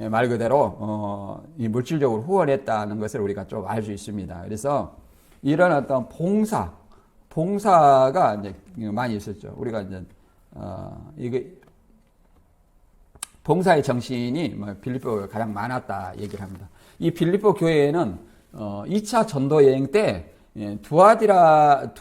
A: 말 그대로 이 물질적으로 후원했다는 것을 우리가 좀 알 수 있습니다. 그래서 이런 어떤 봉사가 이제 많이 있었죠. 우리가 이제 이게 봉사의 정신이 빌립보가 가장 많았다 얘기를 합니다. 이 빌립보 교회에는 2차 전도 여행 때 두아디라에서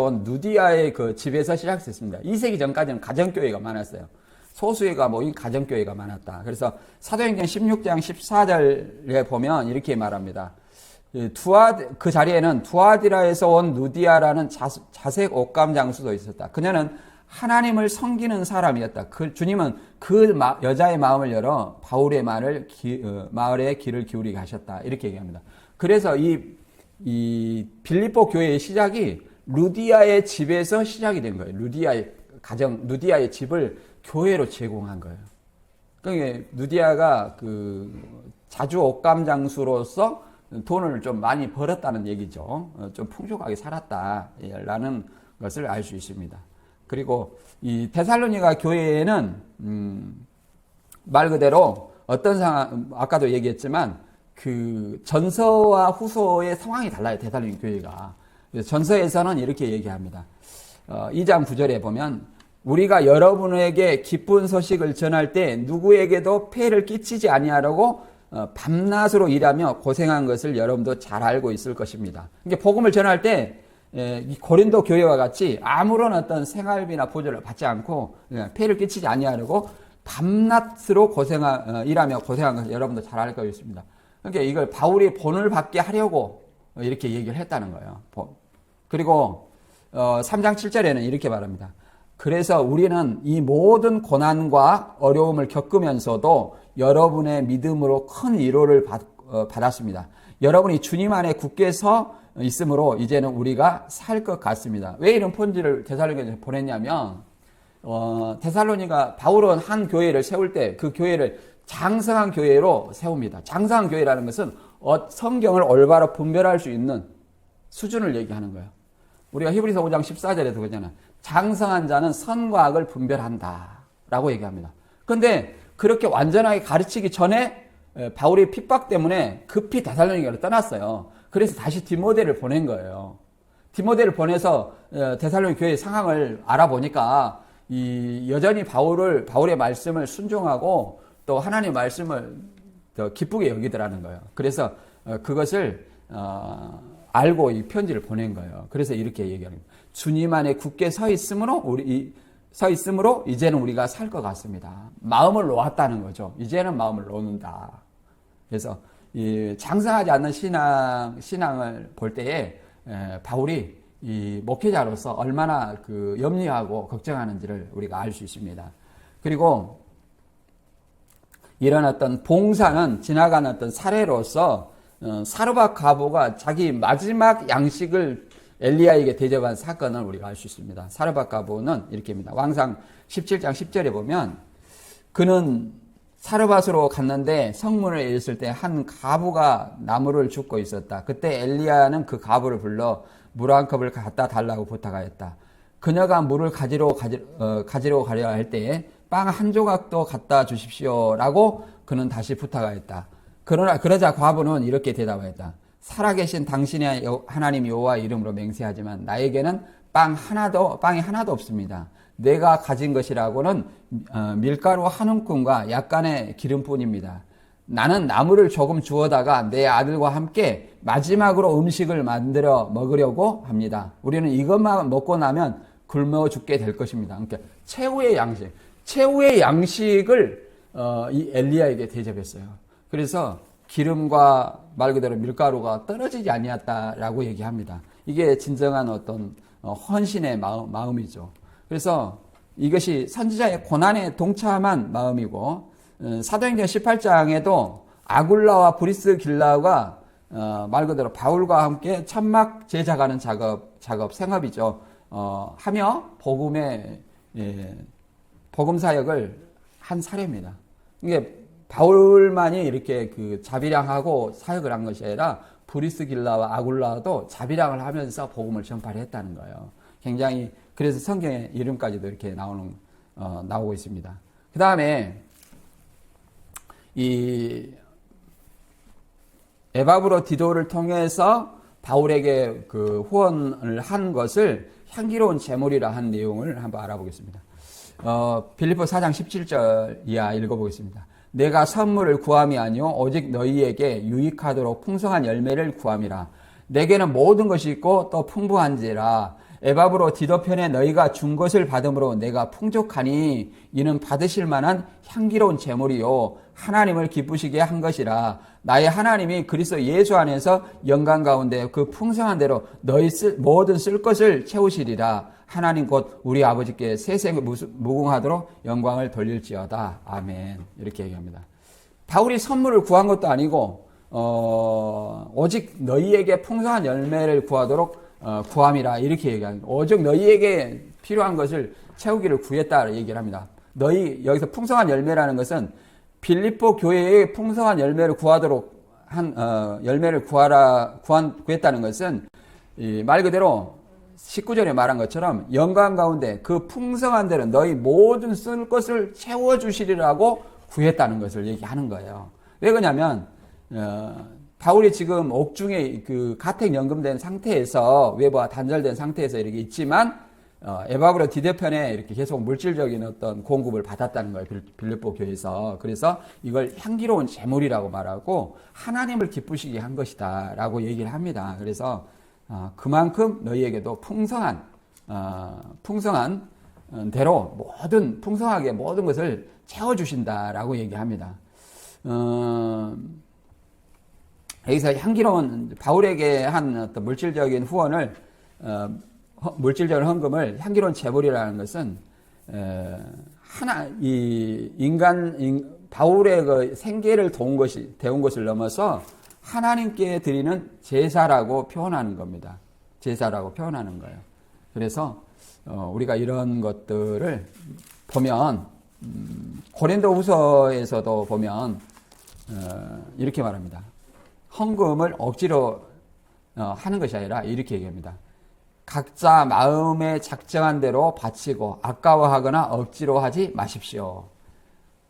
A: 온 누디아의 그 집에서 시작했습니다. 2세기 전까지는 가정교회가 많았어요. 소수회가 모인 가정교회가 많았다. 그래서 사도행전 16장 14절에 보면 이렇게 말합니다. 그 자리에는 두아디라에서 온 누디아라는 자색 옷감 장수도 있었다. 그녀는 하나님을 섬기는 사람이었다. 주님은 그 여자의 마음을 열어 바울의 말에 귀를 기울이게 하셨다. 이렇게 얘기합니다. 그래서 이 빌립보 교회의 시작이 루디아의 집에서 시작이 된 거예요. 루디아의 집을 교회로 제공한 거예요. 그러니까 누디아가 자주 옷감 장수로서 돈을 좀 많이 벌었다는 얘기죠. 좀 풍족하게 살았다라는 것을 알 수 있습니다. 그리고 이 데살로니가 교회에는 말 그대로 어떤 상황, 아까도 얘기했지만 전서와 후서의 상황이 달라요. 데살로니가 교회가. 전서에서는 이렇게 얘기합니다. 2장 9절에 보면 우리가 여러분에게 기쁜 소식을 전할 때 누구에게도 폐해를 끼치지 아니하려고 밤낮으로 일하며 고생한 것을 여러분도 잘 알고 있을 것입니다. 이게 복음을 전할 때 이 고린도 교회와 같이 아무런 어떤 생활비나 보조를 받지 않고 폐해를 끼치지 아니하려고 밤낮으로 일하며 고생한 것을 여러분도 잘 알고 있습니다. 그러니까 이걸 바울이 본을 받게 하려고 이렇게 얘기를 했다는 거예요. 그리고 3장 7절에는 이렇게 말합니다. 그래서 우리는 이 모든 고난과 어려움을 겪으면서도 여러분의 믿음으로 큰 위로를 받았습니다. 여러분이 주님 안에 굳게 서 있으므로 이제는 우리가 살 것 같습니다. 왜 이런 편지를 데살로니가에 보냈냐면 데살로니가 바울은 한 교회를 세울 때 그 교회를 장성한 교회로 세웁니다. 장성한 교회라는 것은 성경을 올바로 분별할 수 있는 수준을 얘기하는 거예요. 우리가 히브리서 5장 14절에도 그러잖아요. 장성한 자는 선과 악을 분별한다 라고 얘기합니다. 그런데 그렇게 완전하게 가르치기 전에 바울의 핍박 때문에 급히 데살로니가를 떠났어요. 그래서 다시 디모데를 보낸 거예요. 디모데를 보내서 데살로니가 교회의 상황을 알아보니까 여전히 바울의 말씀을 순종하고 또 하나님의 말씀을 더 기쁘게 여기더라는 거예요. 그래서 그것을 알고 이 편지를 보낸 거예요. 그래서 이렇게 얘기합니다. 주님 안에 굳게 서 있으므로 이제는 우리가 살 것 같습니다. 마음을 놓았다는 거죠. 이제는 마음을 놓는다. 그래서 이 장성하지 않는 신앙을 볼 때에 바울이 이 목회자로서 얼마나 염려하고 걱정하는지를 우리가 알 수 있습니다. 그리고 이런 어떤 봉사는 지나간 어떤 사례로서 사르밧 과부가 자기 마지막 양식을 엘리야에게 대접한 사건을 우리가 알 수 있습니다. 사르밧 과부는 이렇게입니다. 왕상 17장 10절에 보면 그는 사르밧으로 갔는데 성문을 이르렀을 때 한 과부가 나무를 줍고 있었다. 그때 엘리야는 그 과부를 불러 물 한 컵을 갖다 달라고 부탁하였다. 그녀가 물을 가지러 가려 할 때에 빵 한 조각도 갖다 주십시오라고 그는 다시 부탁하였다. 그러자 과부는 이렇게 대답하였다. 살아계신 당신의 하나님 여호와 이름으로 맹세하지만 나에게는 빵이 하나도 없습니다. 내가 가진 것이라고는 밀가루 한 움큼과 약간의 기름뿐입니다. 나는 나무를 조금 주워다가 내 아들과 함께 마지막으로 음식을 만들어 먹으려고 합니다. 우리는 이것만 먹고 나면 굶어 죽게 될 것입니다. 그러니까 최후의 양식을 이 엘리야에게 대접했어요. 그래서 기름과 말 그대로 밀가루가 떨어지지 아니었다라고 얘기합니다. 이게 진정한 어떤 헌신의 마음이죠. 그래서 이것이 선지자의 고난에 동참한 마음이고, 사도행전 18장에도 아굴라와 브리스길라가 말 그대로 바울과 함께 천막 제작하는 작업 생업이죠. 하며 복음 사역을 한 사례입니다. 이게 바울만이 이렇게 그 자비량하고 사역을 한 것이 아니라 브리스길라와 아굴라도 자비량을 하면서 복음을 전파를 했다는 거예요. 굉장히 그래서 성경의 이름까지도 이렇게 나오고 있습니다. 그 다음에 이 에바브로디도를 통해서 바울에게 그 후원을 한 것을 향기로운 제물이라 한 내용을 한번 알아보겠습니다. 빌립보 4장 17절 이하 읽어보겠습니다. 내가 선물을 구함이 아니요 오직 너희에게 유익하도록 풍성한 열매를 구함이라. 내게는 모든 것이 있고 또 풍부한지라. 에바브로디도 편에 너희가 준 것을 받음으로 내가 풍족하니 이는 받으실 만한 향기로운 제물이요 하나님을 기쁘시게 한 것이라. 나의 하나님이 그리스도 예수 안에서 영광 가운데 그 풍성한 대로 너희 모든 쓸 것을 채우시리라. 하나님 곧 우리 아버지께 세세 무궁하도록 영광을 돌릴지어다. 아멘. 이렇게 얘기합니다. 바울이 선물을 구한 것도 아니고 오직 너희에게 풍성한 열매를 구하도록 구함이라 이렇게 얘기합니다. 오직 너희에게 필요한 것을 채우기를 구했다 얘기를 합니다. 여기서 풍성한 열매라는 것은 빌립보 교회에 풍성한 열매를 구하도록 열매를 구했다는 것은 말 그대로 19절에 말한 것처럼 영광 가운데 그 풍성한 대로 너희 모든 쓸 것을 채워주시리라고 구했다는 것을 얘기하는 거예요. 왜 그러냐면 바울이 지금 옥중에 그 가택 연금된 상태에서 외부와 단절된 상태에서 이렇게 있지만 에바브로디도 편에 이렇게 계속 물질적인 어떤 공급을 받았다는 거예요. 빌립보 교회에서. 그래서 이걸 향기로운 제물이라고 말하고 하나님을 기쁘시게 한 것이다라고 얘기를 합니다. 그래서 그만큼 너희에게도 풍성한 대로 풍성하게 모든 것을 채워주신다라고 얘기합니다. 여기서 향기로운 바울에게 한 어떤 물질적인 헌금을 향기로운 제물이라는 것은 바울의 그 생계를 데운 것을 넘어서 하나님께 드리는 제사라고 표현하는 겁니다. 제사라고 표현하는 거예요. 그래서 우리가 이런 것들을 보면 고린도후서에서도 보면 이렇게 말합니다. 헌금을 억지로 하는 것이 아니라 이렇게 얘기합니다. 각자 마음에 작정한 대로 바치고 아까워하거나 억지로 하지 마십시오.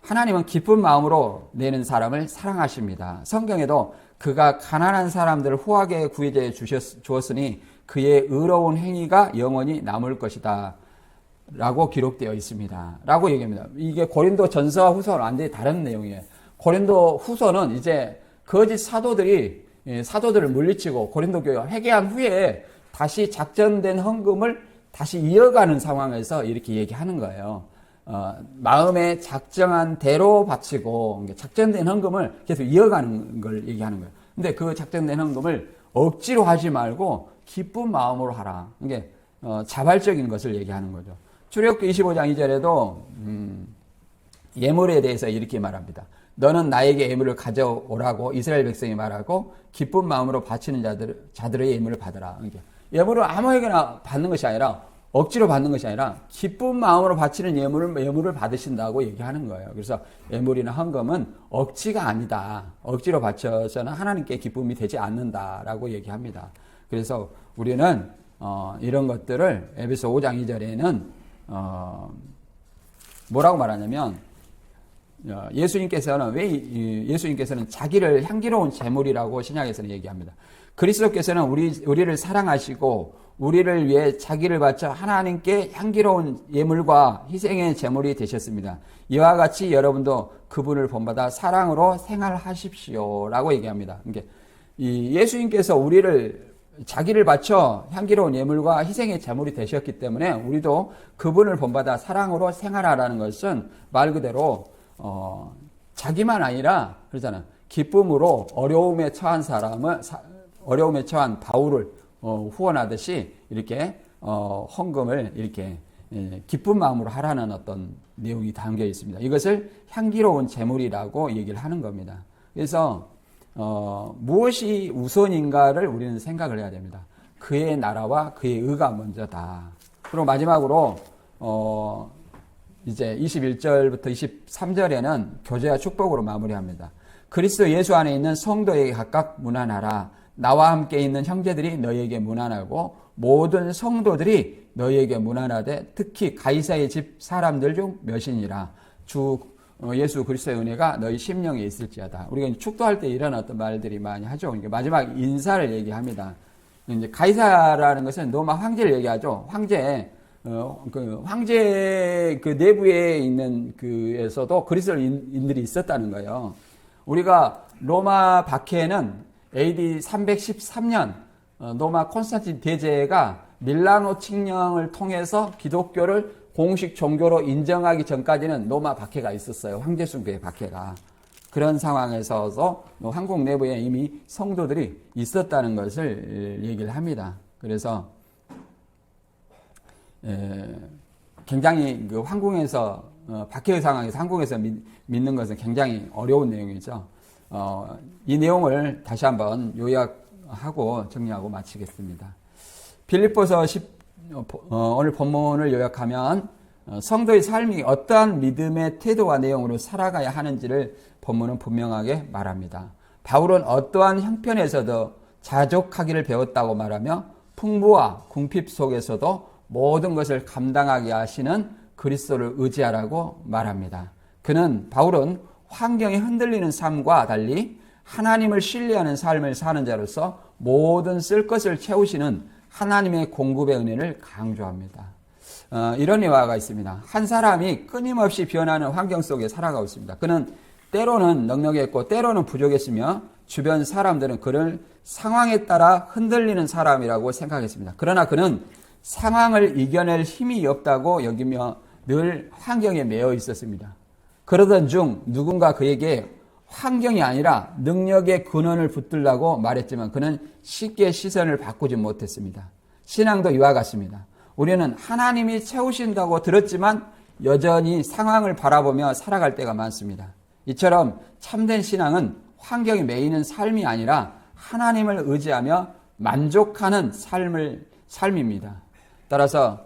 A: 하나님은 기쁜 마음으로 내는 사람을 사랑하십니다. 성경에도 그가 가난한 사람들을 후하게 구제해 주었으니 그의 의로운 행위가 영원히 남을 것이다 라고 기록되어 있습니다 라고 얘기합니다. 이게 고린도 전서와 후서는 완전히 다른 내용이에요. 고린도 후서는 이제 거짓 사도들을 물리치고 고린도 교회가 회개한 후에 다시 작전된 헌금을 다시 이어가는 상황에서 이렇게 얘기하는 거예요. 마음에 작정한 대로 바치고 작전된 헌금을 계속 이어가는 걸 얘기하는 거예요. 근데 그 작전된 헌금을 억지로 하지 말고 기쁜 마음으로 하라. 이게 자발적인 것을 얘기하는 거죠. 출애굽기 25장 2절에도 예물에 대해서 이렇게 말합니다. 너는 나에게 예물을 가져오라고 이스라엘 백성이 말하고 기쁜 마음으로 바치는 자들의 예물을 받으라. 예물을 아무에게나 받는 것이 아니라 억지로 받는 것이 아니라 기쁜 마음으로 바치는 예물을 받으신다고 얘기하는 거예요. 그래서 예물이나 헌금은 억지가 아니다. 억지로 바쳐서는 하나님께 기쁨이 되지 않는다라고 얘기합니다. 그래서 우리는 이런 것들을 에베소 5장 2절에는 뭐라고 말하냐면 예수님께서는 자기를 향기로운 제물이라고 신약에서는 얘기합니다. 그리스도께서는 우리를 사랑하시고 우리를 위해 자기를 바쳐 하나님께 향기로운 예물과 희생의 제물이 되셨습니다. 이와 같이 여러분도 그분을 본받아 사랑으로 생활하십시오라고 얘기합니다. 그러니까 이 예수님께서 우리를 자기를 바쳐 향기로운 예물과 희생의 제물이 되셨기 때문에 우리도 그분을 본받아 사랑으로 생활하라는 것은 말 그대로 자기만 아니라 그러잖아요. 기쁨으로 어려움에 처한 사람을 어려움에 처한 바울을 후원하듯이 이렇게 헌금을 이렇게 기쁜 마음으로 하라는 어떤 내용이 담겨 있습니다. 이것을 향기로운 제물이라고 얘기를 하는 겁니다. 그래서 무엇이 우선인가를 우리는 생각을 해야 됩니다. 그의 나라와 그의 의가 먼저다. 그리고 마지막으로 이제 21절부터 23절에는 교제와 축복으로 마무리합니다. 그리스도 예수 안에 있는 성도에게 각각 문안하라. 나와 함께 있는 형제들이 너희에게 문안하고 모든 성도들이 너희에게 문안하되 특히 가이사의 집 사람들 중 몇이니라. 주 예수 그리스도의 은혜가 너희 심령에 있을지어다. 우리가 축도할 때 이런 어떤 말들이 많이 하죠. 그러니까 마지막 인사를 얘기합니다. 이제 가이사라는 것은 로마 황제를 얘기하죠. 황제 그 내부에 있는 그에서도 그리스도인들이 있었다는 거예요. 우리가 로마 박해는 AD 313년 로마 콘스탄틴 대제가 밀라노 칙령을 통해서 기독교를 공식 종교로 인정하기 전까지는 로마 박해가 있었어요. 황제 숭배의 박해가. 그런 상황에서도 한국 내부에 이미 성도들이 있었다는 것을 얘기를 합니다. 그래서 굉장히 그 황궁에서 박해의 상황에서 한국에서 믿는 것은 굉장히 어려운 내용이죠. 이 내용을 다시 한번 요약하고 정리하고 마치겠습니다. 빌립보서 오늘 본문을 요약하면 성도의 삶이 어떠한 믿음의 태도와 내용으로 살아가야 하는지를 본문은 분명하게 말합니다. 바울은 어떠한 형편에서도 자족하기를 배웠다고 말하며 풍부와 궁핍 속에서도 모든 것을 감당하게 하시는 그리스도를 의지하라고 말합니다. 바울은 환경이 흔들리는 삶과 달리 하나님을 신뢰하는 삶을 사는 자로서 모든 쓸 것을 채우시는 하나님의 공급의 은혜를 강조합니다. 이런 예화가 있습니다. 한 사람이 끊임없이 변하는 환경 속에 살아가고 있습니다. 그는 때로는 넉넉했고 때로는 부족했으며 주변 사람들은 그를 상황에 따라 흔들리는 사람이라고 생각했습니다. 그러나 그는 상황을 이겨낼 힘이 없다고 여기며 늘 환경에 매여 있었습니다. 그러던 중 누군가 그에게 환경이 아니라 능력의 근원을 붙들라고 말했지만 그는 쉽게 시선을 바꾸지 못했습니다. 신앙도 이와 같습니다. 우리는 하나님이 채우신다고 들었지만 여전히 상황을 바라보며 살아갈 때가 많습니다. 이처럼 참된 신앙은 환경에 매이는 삶이 아니라 하나님을 의지하며 만족하는 삶입니다. 따라서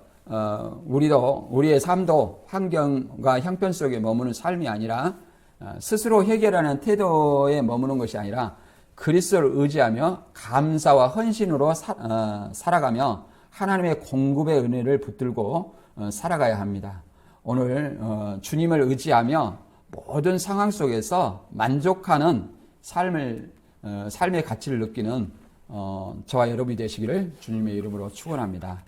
A: 우리의 삶도 환경과 형편 속에 머무는 삶이 아니라 스스로 해결하는 태도에 머무는 것이 아니라 그리스도를 의지하며 감사와 헌신으로 살아가며 하나님의 공급의 은혜를 붙들고 살아가야 합니다. 오늘 주님을 의지하며 모든 상황 속에서 만족하는 삶의 가치를 느끼는 저와 여러분이 되시기를 주님의 이름으로 축원합니다.